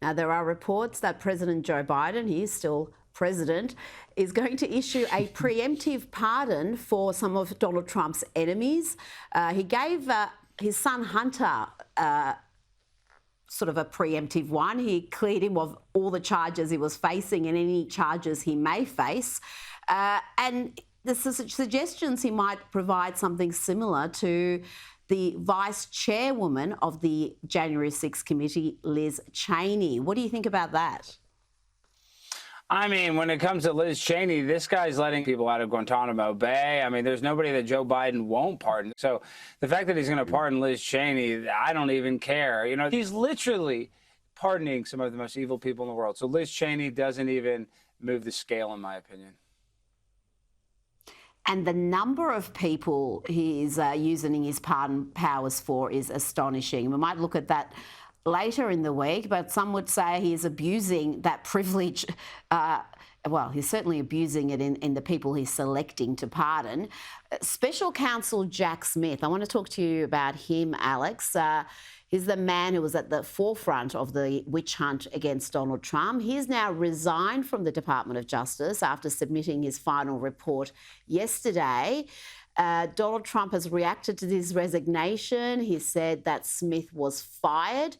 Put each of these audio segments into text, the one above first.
Now, there are reports that President Joe Biden, he is still president, is going to issue a preemptive pardon for some of Donald Trump's enemies. He gave his son Hunter sort of a preemptive one. He cleared him of all the charges he was facing and any charges he may face. And the suggestions he might provide something similar to the vice chairwoman of the January 6th committee, Liz Cheney. What do you think about that? I mean, when it comes to Liz Cheney, this guy's letting people out of Guantanamo Bay. I mean, there's nobody that Joe Biden won't pardon. So the fact that he's going to pardon Liz Cheney, I don't even care. You know, he's literally pardoning some of the most evil people in the world. So Liz Cheney doesn't even move the scale, in my opinion. And the number of people he's using his pardon powers for is astonishing. We might look at that later in the week, but some would say he is abusing that privilege. Well, he's certainly abusing it in the people he's selecting to pardon. Special Counsel Jack Smith, I want to talk to you about him, Alex. He's the man who was at the forefront of the witch hunt against Donald Trump. He's now resigned from the Department of Justice after submitting his final report yesterday. Donald Trump has reacted to this resignation. He said that Smith was fired.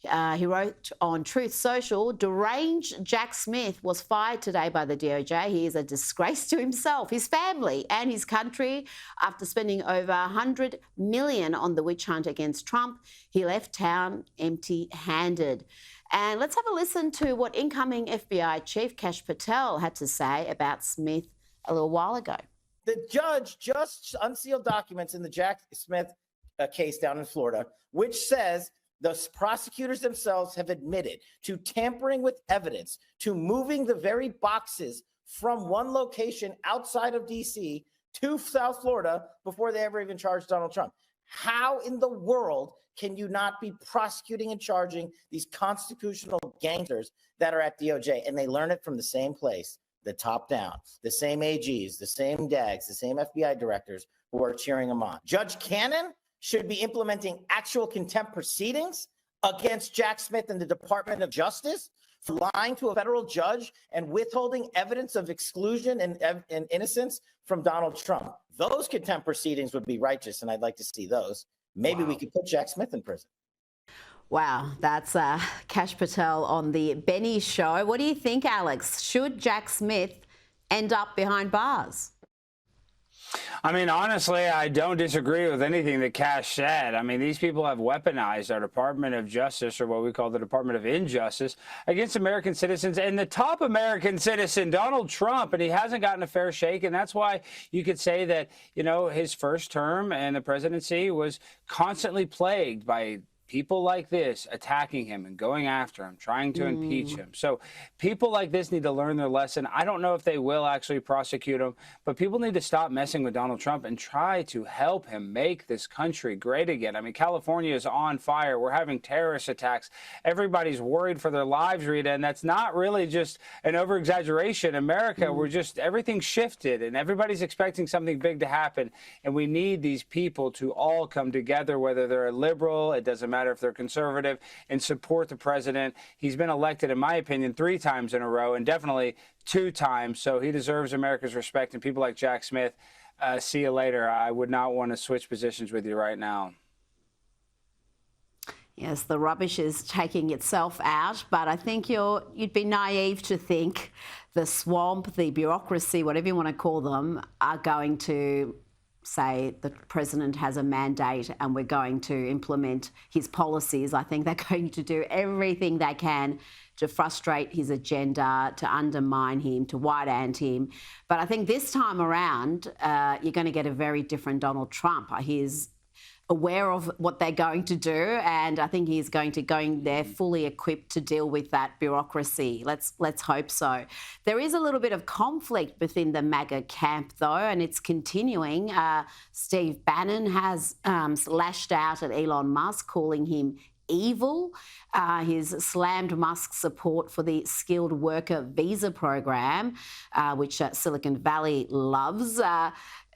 He wrote on Truth Social, deranged Jack Smith was fired today by the DOJ. He is a disgrace to himself, his family and his country. After spending over $100 million on the witch hunt against Trump, he left town empty-handed. And let's have a listen to what incoming FBI Chief Kash Patel had to say about Smith a little while ago. The judge just unsealed documents in the Jack Smith case down in Florida, which says the prosecutors themselves have admitted to tampering with evidence, to moving the very boxes from one location outside of D.C. to South Florida before they ever even charged Donald Trump. How in the world can you not be prosecuting and charging these constitutional gangsters that are at DOJ? And they learn it from the same place, the top down, the same AGs, the same DAGs, the same FBI directors who are cheering them on. Judge Cannon should be implementing actual contempt proceedings against Jack Smith and the Department of Justice for lying to a federal judge and withholding evidence of exclusion and innocence from Donald Trump. Those contempt proceedings would be righteous, and I'd like to see those. Maybe we could put Jack Smith in prison. Wow, that's Kash Patel on the Benny Show. What do you think, Alex? Should Jack Smith end up behind bars? I mean, honestly, I don't disagree with anything that Kash said. I mean, these people have weaponized our Department of Justice, or what we call the Department of Injustice, against American citizens, and the top American citizen, Donald Trump, and he hasn't gotten a fair shake. And that's why you could say that, you know, his first term and the presidency was constantly plagued by people like this attacking him and going after him, trying to impeach him. So people like this need to learn their lesson. I don't know if they will actually prosecute him, but people need to stop messing with Donald Trump and try to help him make this country great again. I mean, California is on fire. We're having terrorist attacks. Everybody's worried for their lives, Rita, and that's not really just an over-exaggeration. America, we're just, everything's shifted, and everybody's expecting something big to happen, and we need these people to all come together, whether they're a liberal, it doesn't matter if they're conservative, and support the president. He's been elected, in my opinion, 3 times in a row, and definitely 2 times. So he deserves America's respect. And people like Jack Smith, see you later. I would not want to switch positions with you right now. Yes, the rubbish is taking itself out, but I think you'd be naive to think the swamp, the bureaucracy, whatever you want to call them, are going to say the president has a mandate and we're going to implement his policies. I think they're going to do everything they can to frustrate his agenda, to undermine him, to white-ant him. But I think this time around, you're going to get a very different Donald Trump. He's aware of what they're going to do, and I think he's going there fully equipped to deal with that bureaucracy. Let's hope so. There is a little bit of conflict within the MAGA camp, though, and it's continuing. Steve Bannon has lashed out at Elon Musk, calling him evil. He's slammed Musk's support for the skilled worker visa program, which Silicon Valley loves.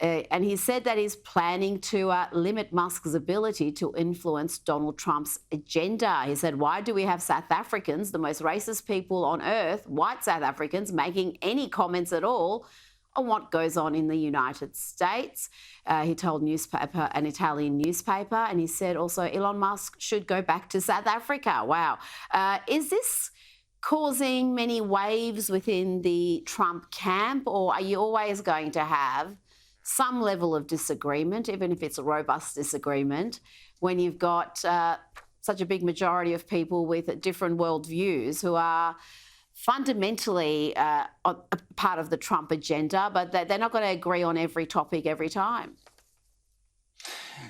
And he said that he's planning to limit Musk's ability to influence Donald Trump's agenda. He said, why do we have South Africans, the most racist people on earth, white South Africans, making any comments at all on what goes on in the United States? He told an Italian newspaper, and he said also Elon Musk should go back to South Africa. Wow. Is this causing many waves within the Trump camp, or are you always going to have some level of disagreement, even if it's a robust disagreement, when you've got such a big majority of people with different worldviews who are fundamentally a part of the Trump agenda, but they're not going to agree on every topic every time?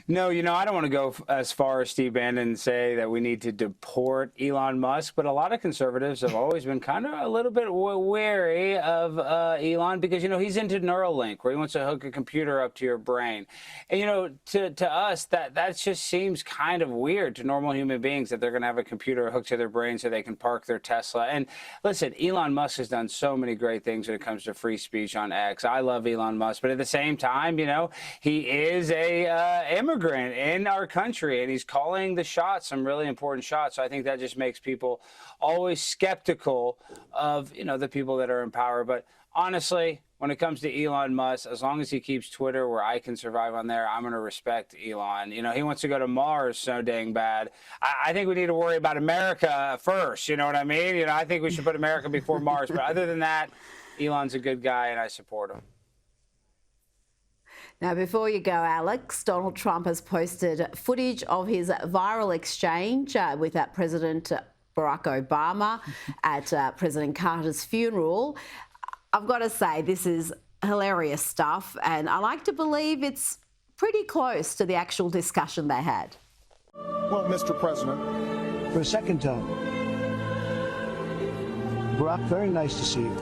No, I don't want to go as far as Steve Bannon and say that we need to deport Elon Musk, but a lot of conservatives have always been kind of a little bit wary of Elon because, he's into Neuralink, where he wants to hook a computer up to your brain. And, to us, that just seems kind of weird to normal human beings that they're going to have a computer hooked to their brain so they can park their Tesla. And listen, Elon Musk has done so many great things when it comes to free speech on X. I love Elon Musk, but at the same time, he is a immigrant in our country, and he's calling the shots, some really important shots. So I think that just makes people always skeptical of, the people that are in power. But honestly, when it comes to Elon Musk, as long as he keeps Twitter where I can survive on there, I'm going to respect Elon. He wants to go to Mars so dang bad. I think we need to worry about America first. You know what I mean? I think we should put America before Mars. But other than that, Elon's a good guy, and I support him. Now, before you go, Alex, Donald Trump has posted footage of his viral exchange with President Barack Obama at President Carter's funeral. I've got to say, this is hilarious stuff, and I like to believe it's pretty close to the actual discussion they had. Well, Mr. President, for a second time. Barack, very nice to see you.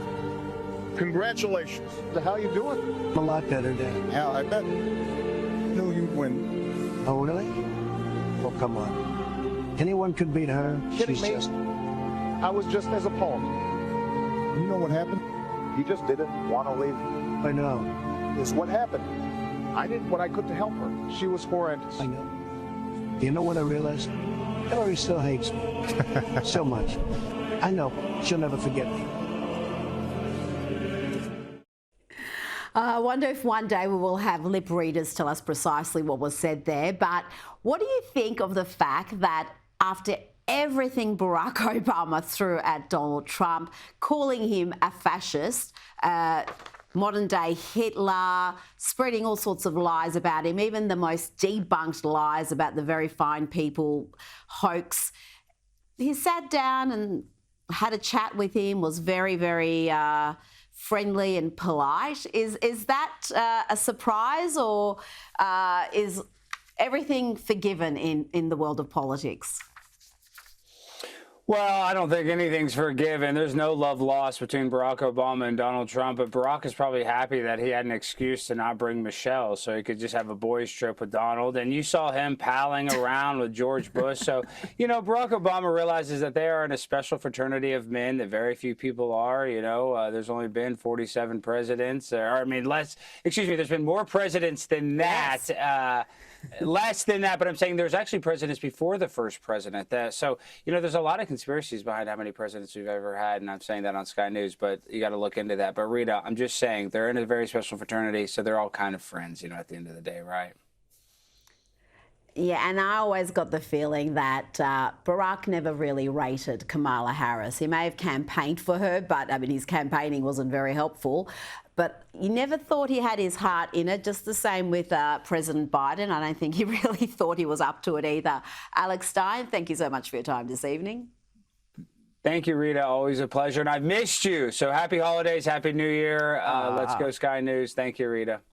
congratulations. How you doing? I'm a lot better, Dad. Yeah, I bet. Knew you'd win. Oh, really? Oh, come on. Anyone could beat her. Kidding She's me? just... I was just as appalled. You know what happened? You just didn't want to leave. I know. Is what happened. I did what I could to help her. She was horrendous. I know. You know what I realized? Hillary still hates me. So much. I know. She'll never forget me. I wonder if one day we will have lip readers tell us precisely what was said there. But what do you think of the fact that after everything Barack Obama threw at Donald Trump, calling him a fascist, modern day Hitler, spreading all sorts of lies about him, even the most debunked lies about the Very Fine People hoax, he sat down and had a chat with him, was very, very friendly and polite. Is that a surprise, or is everything forgiven in the world of politics? Well, I don't think anything's forgiven. There's no love lost between Barack Obama and Donald Trump, but Barack is probably happy that he had an excuse to not bring Michelle, so he could just have a boys' trip with Donald. And you saw him palling around with George Bush. So, Barack Obama realizes that they are in a special fraternity of men that very few people are. There's only been 47 presidents. There's been more presidents than that. Yes. Less than that, but I'm saying there's actually presidents before the first president. So, there's a lot of conspiracies behind how many presidents we've ever had, and I'm saying that on Sky News, but you got to look into that. But Rita, I'm just saying they're in a very special fraternity, so they're all kind of friends, at the end of the day, right? Yeah, and I always got the feeling that Barack never really rated Kamala Harris. He may have campaigned for her, but his campaigning wasn't very helpful. But you never thought he had his heart in it. Just the same with President Biden. I don't think he really thought he was up to it either. Alex Stein, thank you so much for your time this evening. Thank you, Rita. Always a pleasure. And I've missed you. So happy holidays. Happy New Year. Let's go Sky News. Thank you, Rita.